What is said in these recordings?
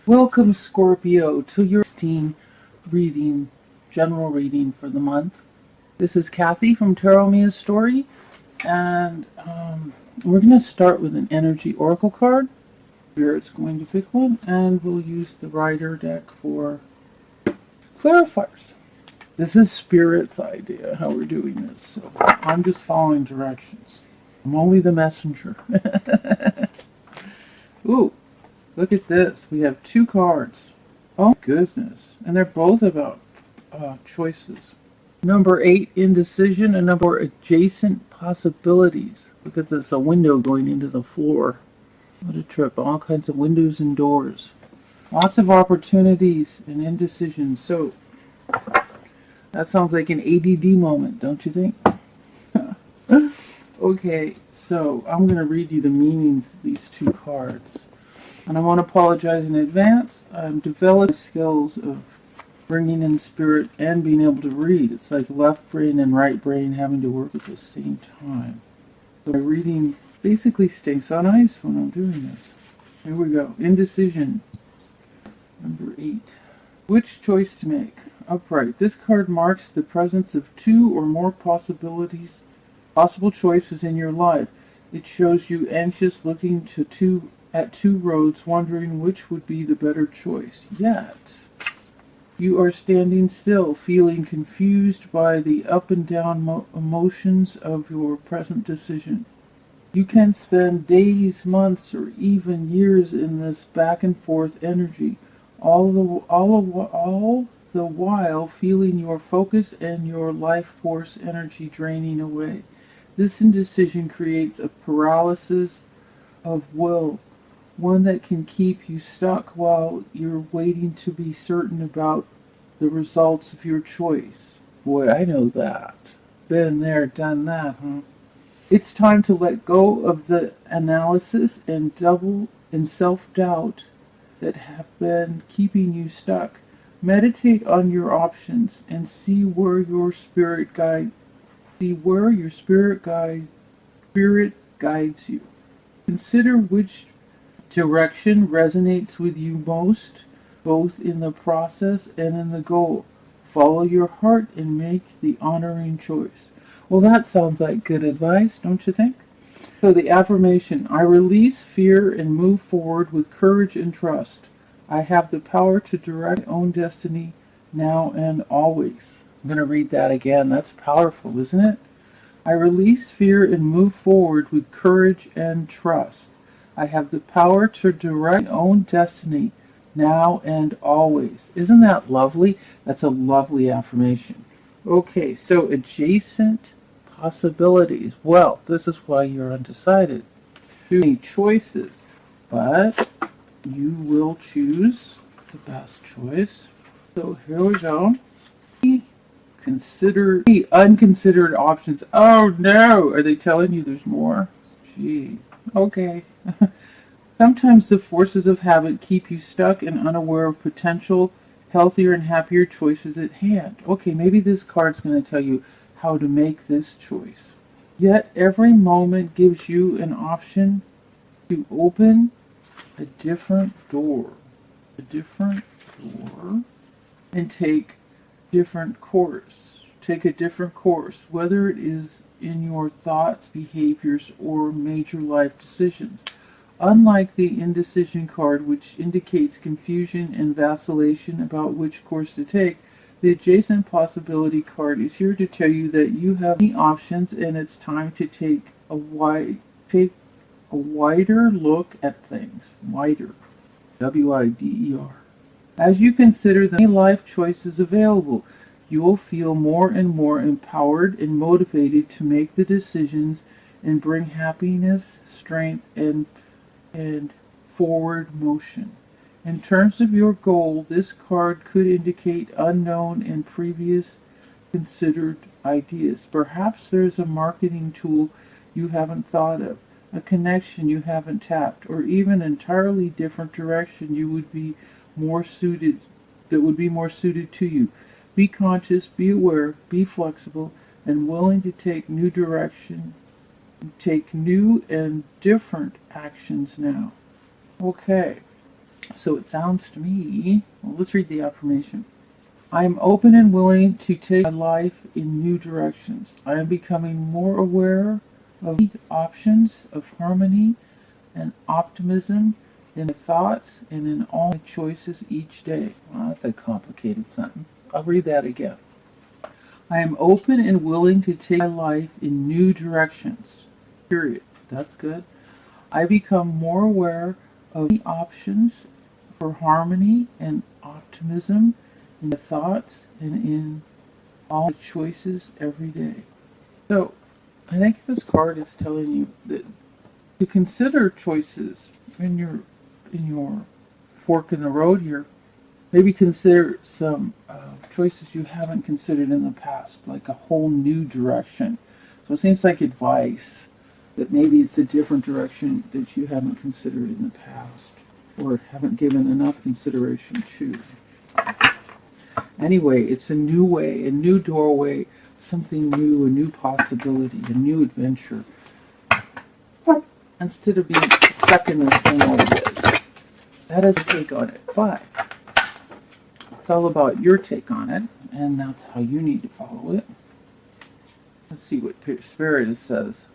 Welcome, Scorpio, to your 16 reading, general reading for the month. This is Kathy from Tarot Mia's Story, and we're going to start with an energy oracle card. Spirit's going to pick one, and we'll use the Rider deck for clarifiers. This is Spirit's idea, how we're doing this, so I'm just following directions. I'm only the messenger. Ooh. Look at this. We have two cards. Oh, goodness. And they're both about choices. Number 8, indecision, and number 4, adjacent possibilities. Look at this, a window going into the floor. What a trip. All kinds of windows and doors. Lots of opportunities and indecision. So, that sounds like an ADD moment, don't you think? Okay, so I'm going to read you the meanings of these two cards. And I want to apologize in advance. I'm developing skills of bringing in spirit and being able to read. It's like left brain and right brain having to work at the same time. So my reading basically stinks on ice when I'm doing this. Here we go. Indecision. Number 8. Which choice to make? Upright. This card marks the presence of two or more possible choices in your life. It shows you anxious, looking at two roads, wondering which would be the better choice. Yet, you are standing still, feeling confused by the up and down emotions of your present decision. You can spend days, months, or even years in this back and forth energy, all the while feeling your focus and your life force energy draining away. This indecision creates a paralysis of will, one that can keep you stuck while you're waiting to be certain about the results of your choice. Boy, I know that. Been there, done that, huh? It's time to let go of the analysis and self-doubt that have been keeping you stuck. Meditate on your options and see where your spirit guides you. Consider which direction resonates with you most, both in the process and in the goal. Follow your heart and make the honoring choice. Well, that sounds like good advice, don't you think? So the affirmation: I release fear and move forward with courage and trust. I have the power to direct my own destiny now and always. I'm going to read that again. That's powerful, isn't it? I release fear and move forward with courage and trust. I have the power to direct my own destiny now and always. Isn't that lovely? That's a lovely affirmation. Okay, so adjacent possibilities. Well, this is why you're undecided. Too many choices, but you will choose the best choice. So here we go. Consider the unconsidered options. Oh no! Are they telling you there's more? Gee. Okay. Sometimes the forces of habit keep you stuck and unaware of potential healthier and happier choices at hand. Okay, maybe this card's going to tell you how to make this choice. Yet every moment gives you an option to open a different door. And take a different course, whether it is in your thoughts, behaviors, or major life decisions. Unlike the indecision card, which indicates confusion and vacillation about which course to take, the adjacent possibility card is here to tell you that you have many options and it's time to take a wider look at things. Wider. W-I-D-E-R. As you consider the many life choices available, you will feel more and more empowered and motivated to make the decisions and bring happiness, strength, and forward motion. In terms of your goal, this card could indicate unknown and previous considered ideas. Perhaps there's a marketing tool you haven't thought of, a connection you haven't tapped, or even an entirely different direction that would be more suited to you. Be conscious, be aware, be flexible, and willing to take new and different actions now. Okay, So it sounds to me, well, let's read the affirmation. I am open and willing to take my life in new directions. I am becoming more aware of options, of harmony and optimism in my thoughts and in all my choices each day. Well, that's a complicated sentence. I'll read that again. I am open and willing to take my life in new directions. Period. That's good. I become more aware of the options for harmony and optimism in the thoughts and in all choices every day. So, I think this card is telling you that to consider choices in your fork in the road here. Maybe consider some choices you haven't considered in the past, like a whole new direction. So it seems like advice that maybe it's a different direction that you haven't considered in the past or haven't given enough consideration to. Anyway, it's a new way, a new doorway, something new, a new possibility, a new adventure. Instead of being stuck in the same old way. That is a take on it. But it's all about your take on it, and that's how you need to follow it. Let's see what Spirit says.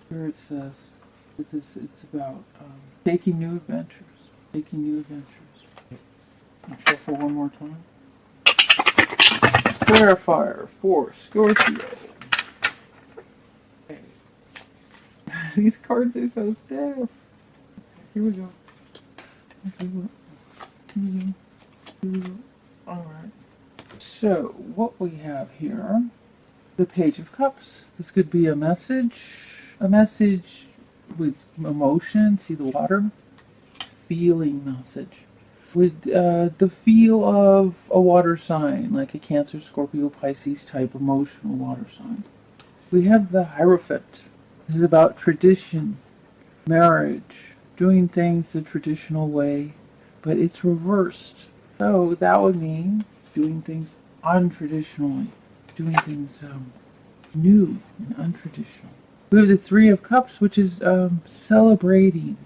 Spirit says it's about taking new adventures. Taking new adventures. I'll shuffle one more time. Clarifier for Scorpio. Okay. These cards are so stiff. Here we go. Okay, here we go. Alright. So, what we have here, the Page of Cups. This could be a message with emotion. See the water? Feeling message. With the feel of a water sign, like a Cancer, Scorpio, Pisces type emotional water sign. We have the Hierophant. This is about tradition, marriage, doing things the traditional way, but it's reversed. So that would mean doing things untraditionally, doing things new and untraditional. We have the Three of Cups, which is celebrating.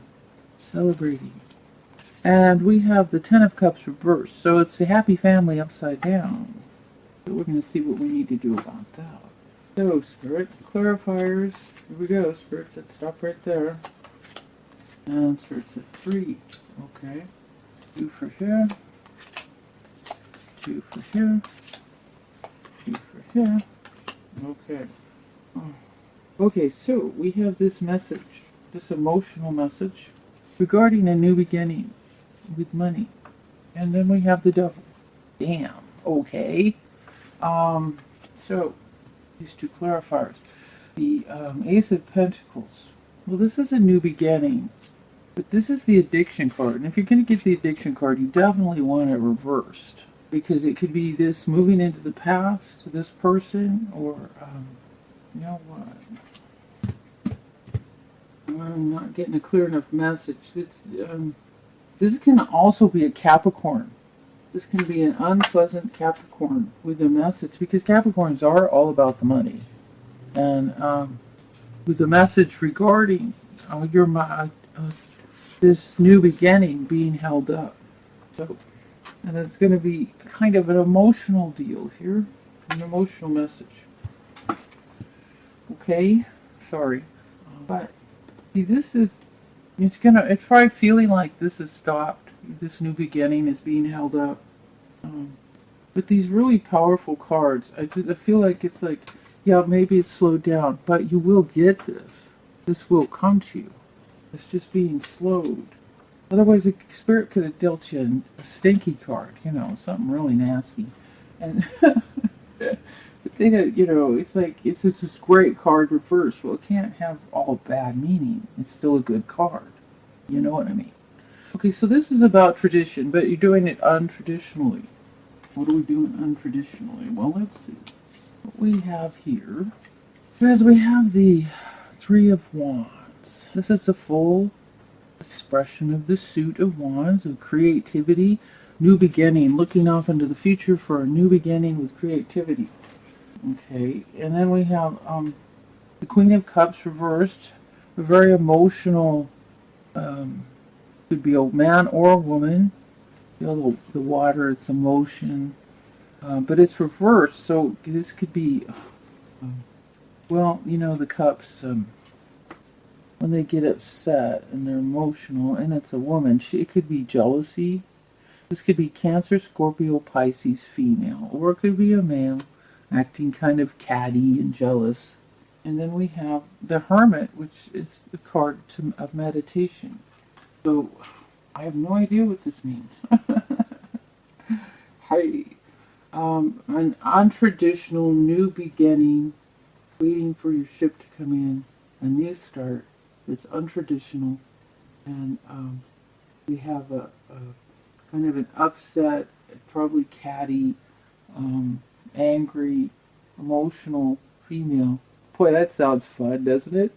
And we have the Ten of Cups reversed, so it's the happy family upside down. So we're going to see what we need to do about that. So, Spirit, clarifiers. Here we go. Spirit said stop right there. And Spirit said 3. Okay. 2 for here. 2 for here. 2 for here. Okay. Okay, so we have this message, this emotional message regarding a new beginning with money. And then we have the Devil. Damn. Okay. So, these two clarifiers. The Ace of Pentacles. Well, this is a new beginning. But this is the addiction card. And if you're going to get the addiction card, you definitely want it reversed. Because it could be this moving into the past, this person, or, you know what? I'm not getting a clear enough message. This can also be a Capricorn. This can be an unpleasant Capricorn with a message, because Capricorns are all about the money. And with a message regarding this new beginning being held up. So, and it's going to be kind of an emotional deal here, an emotional message. Okay, sorry, but see, it's probably feeling like this is stopped. This new beginning is being held up. But these really powerful cards, I feel like it's like, yeah, maybe it's slowed down, but you will get this. This will come to you. It's just being slowed. Otherwise, the Spirit could have dealt you a stinky card, something really nasty. And but then, it's like, it's this great card reversed. Well, it can't have all bad meaning. It's still a good card. You know what I mean? Okay, so this is about tradition, but you're doing it untraditionally. What are we doing untraditionally? Well, let's see. What we have here is we have the Three of Wands. This is the full expression of the suit of wands, of creativity, new beginning, looking off into the future for a new beginning with creativity. Okay, and then we have the Queen of Cups reversed, a very emotional Could be a man or a woman. Feel the water, it's emotion. But it's reversed, so this could be, well, you know, the cups, when they get upset and they're emotional, and it's a woman, it could be jealousy. This could be Cancer, Scorpio, Pisces, female, or it could be a male acting kind of catty and jealous. And then we have the Hermit, which is the card of meditation. So I have no idea what this means. Hi. An untraditional new beginning, waiting for your ship to come in, a new start that's untraditional, and we have a kind of an upset, probably catty, angry, emotional female. Boy, that sounds fun, doesn't it?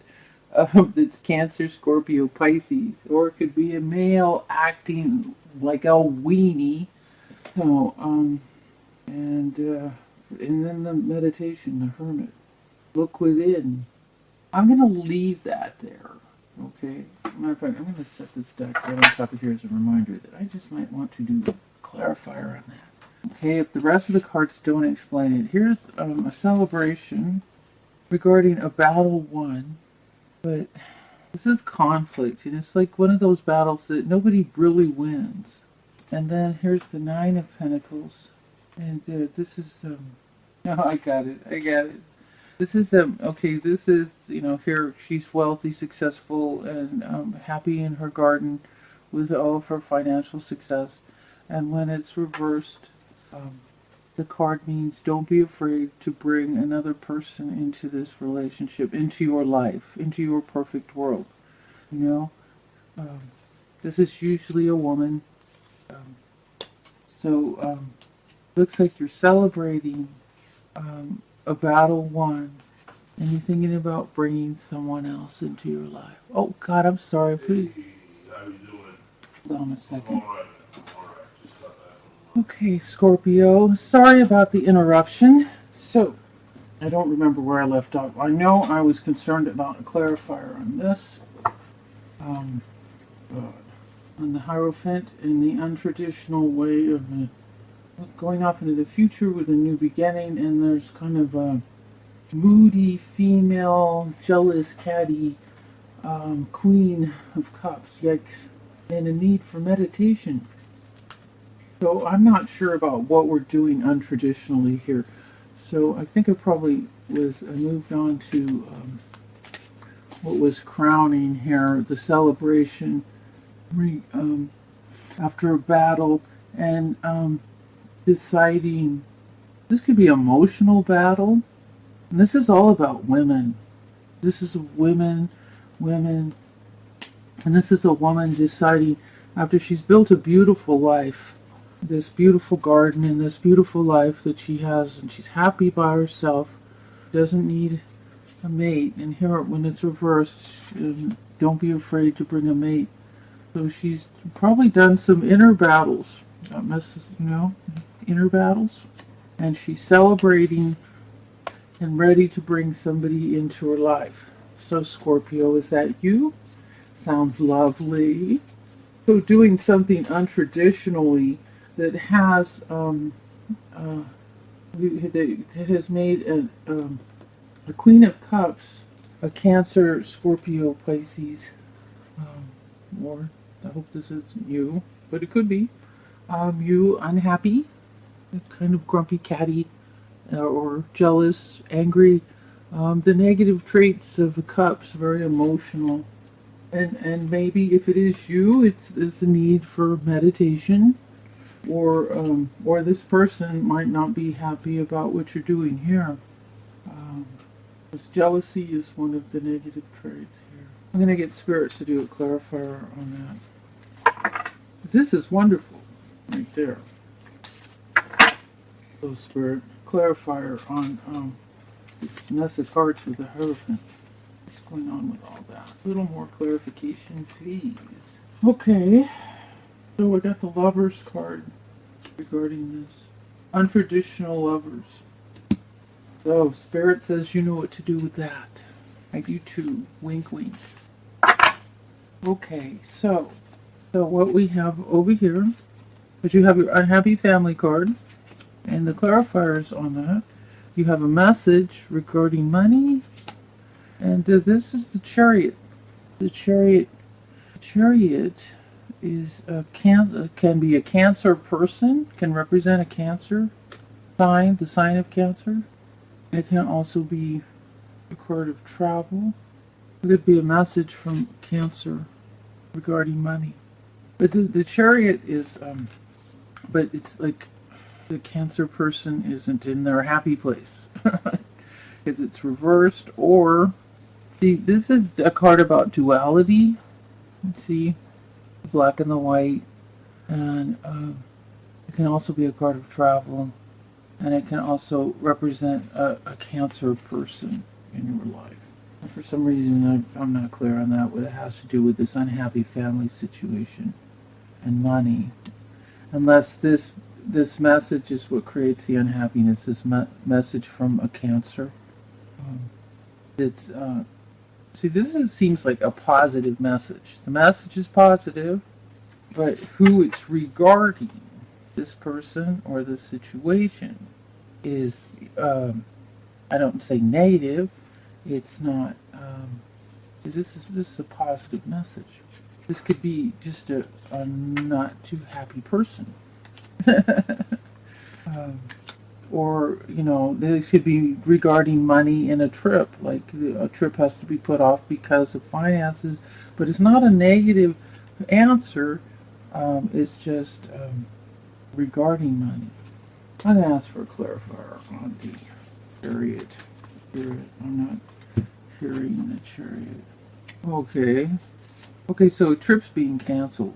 It's Cancer, Scorpio, Pisces, or it could be a male acting like a weenie. So, and then the meditation, the Hermit. Look within. I'm going to leave that there. Okay? Matter of fact, I'm going to set this deck right on top of here as a reminder that I just might want to do a clarifier on that. Okay, if the rest of the cards don't explain it, here's a celebration regarding a battle won. But this is conflict, and it's like one of those battles that nobody really wins. And then here's the Nine of Pentacles. And this is, no, I got it. This is, okay, this is, you know, here she's wealthy, successful, and happy in her garden with all of her financial success. And when it's reversed, the card means don't be afraid to bring another person into this relationship, into your life, into your perfect world. You know, this is usually a woman. Looks like you're celebrating a battle won, and you're thinking about bringing someone else into your life. Oh, God, I'm sorry. Please. Hey, how you doing? Hold on a second. I'm all right. Just got that. Okay, Scorpio. Sorry about the interruption. So, I don't remember where I left off. I know I was concerned about a clarifier on this. On the Hierophant in the untraditional way of going off into the future with a new beginning, and there's kind of a moody female, jealous, catty Queen of Cups, yikes, and a need for meditation. So I'm not sure about what we're doing untraditionally here. So I think I probably I moved on to what was crowning here, the celebration after a battle, and deciding, this could be emotional battle, and this is all about women. This is women, and this is a woman deciding after she's built a beautiful life, this beautiful garden and this beautiful life that she has, and she's happy by herself, doesn't need a mate. And here, when it's reversed, don't be afraid to bring a mate. So she's probably done some inner battles, inner battles, and she's celebrating and ready to bring somebody into her life. So Scorpio, is that you? Sounds lovely. So doing something untraditionally that has that has made a Queen of Cups, a Cancer, Scorpio, Pisces, or I hope this is you, but it could be you unhappy, kind of grumpy, catty, or jealous, angry. The negative traits of the cups, very emotional. And maybe if it is you, it's a need for meditation, or this person might not be happy about what you're doing here. This jealousy is one of the negative traits here. I'm going to get Spirit to do a clarifier on that. This is wonderful, right there. So Spirit, clarifier on this mess of cards with the Hierophant. What's going on with all that? A little more clarification, please. Okay, so I got the Lovers card regarding this. Untraditional lovers. So, Spirit says you know what to do with that. I do too. Wink, wink. Okay, so So what we have over here is you have your unhappy family card, and the clarifiers on that. You have a message regarding money, and this is the Chariot. The Chariot is can be a Cancer person, can represent a Cancer sign, the sign of Cancer. It can also be a card of travel. It could be a message from Cancer regarding money. But the Chariot is, but it's like the Cancer person isn't in their happy place because it's reversed. Or see, this is a card about duality. See, the black and the white, and it can also be a card of travel, and it can also represent a Cancer person in your life. And for some reason, I'm not clear on that. What it has to do with this unhappy family situation and money, unless this message is what creates the unhappiness. This message from a Cancer. It's see, seems like a positive message. The message is positive, but who it's regarding, this person or this situation, is I don't say negative. It's not. This is a positive message. This could be just a not too happy person. Or, this could be regarding money in a trip. Like a trip has to be put off because of finances, but it's not a negative answer. It's just regarding money. I'm going to ask for a clarifier on the Chariot. I'm not hearing the Chariot. Okay, so trips being canceled.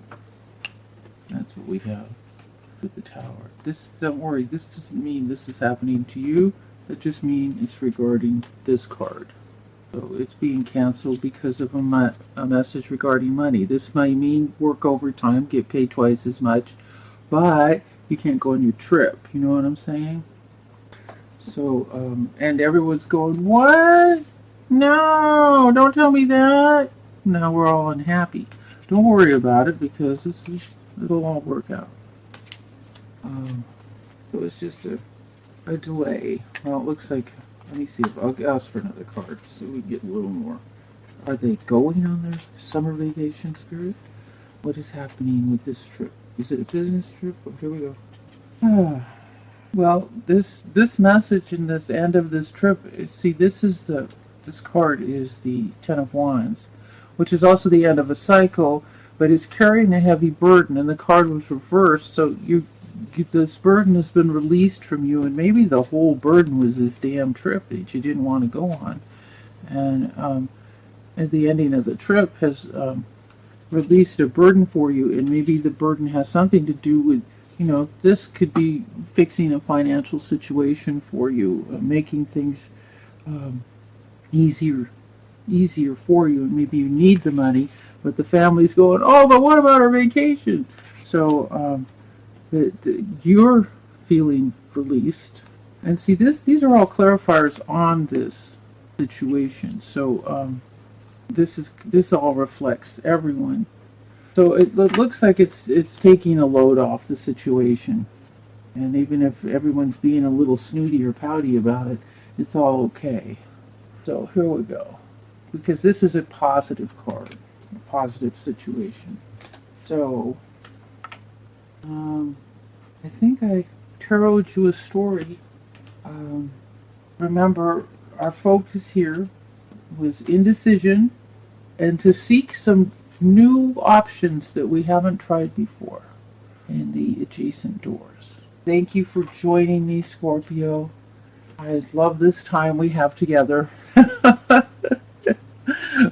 That's what we have with the Tower. Don't worry, this doesn't mean this is happening to you. It just means it's regarding this card. So it's being canceled because of a message regarding money. This might mean work overtime, get paid twice as much, but you can't go on your trip. You know what I'm saying? So, and everyone's going, what? No, don't tell me that. Now we're all unhappy. Don't worry about it because it'll all work out. So it's just a delay. Well, it looks like, let me see if I'll ask for another card so we get a little more. Are they going on their summer vacation, Spirit? What is happening with this trip? Is it a business trip? Oh, here we go. Well, this message in this end of this trip, see, this card is the Ten of Wands, which is also the end of a cycle, but it's carrying a heavy burden, and the card was reversed, so this burden has been released from you, and maybe the whole burden was this damn trip that you didn't want to go on. And at the ending of the trip has released a burden for you, and maybe the burden has something to do with, this could be fixing a financial situation for you, making things easier for you, and maybe you need the money, but the family's going, oh, but what about our vacation? So you're feeling released. And see, these are all clarifiers on this situation. So this all reflects everyone. So it looks like it's taking a load off the situation. And even if everyone's being a little snooty or pouty about it, it's all okay. So here we go. Because this is a positive card, a positive situation. So I think I taroted you a story. Remember, our focus here was indecision and to seek some new options that we haven't tried before in the adjacent doors. Thank you for joining me, Scorpio. I love this time we have together.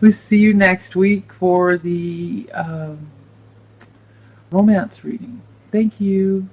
We'll see you next week for the romance reading. Thank you.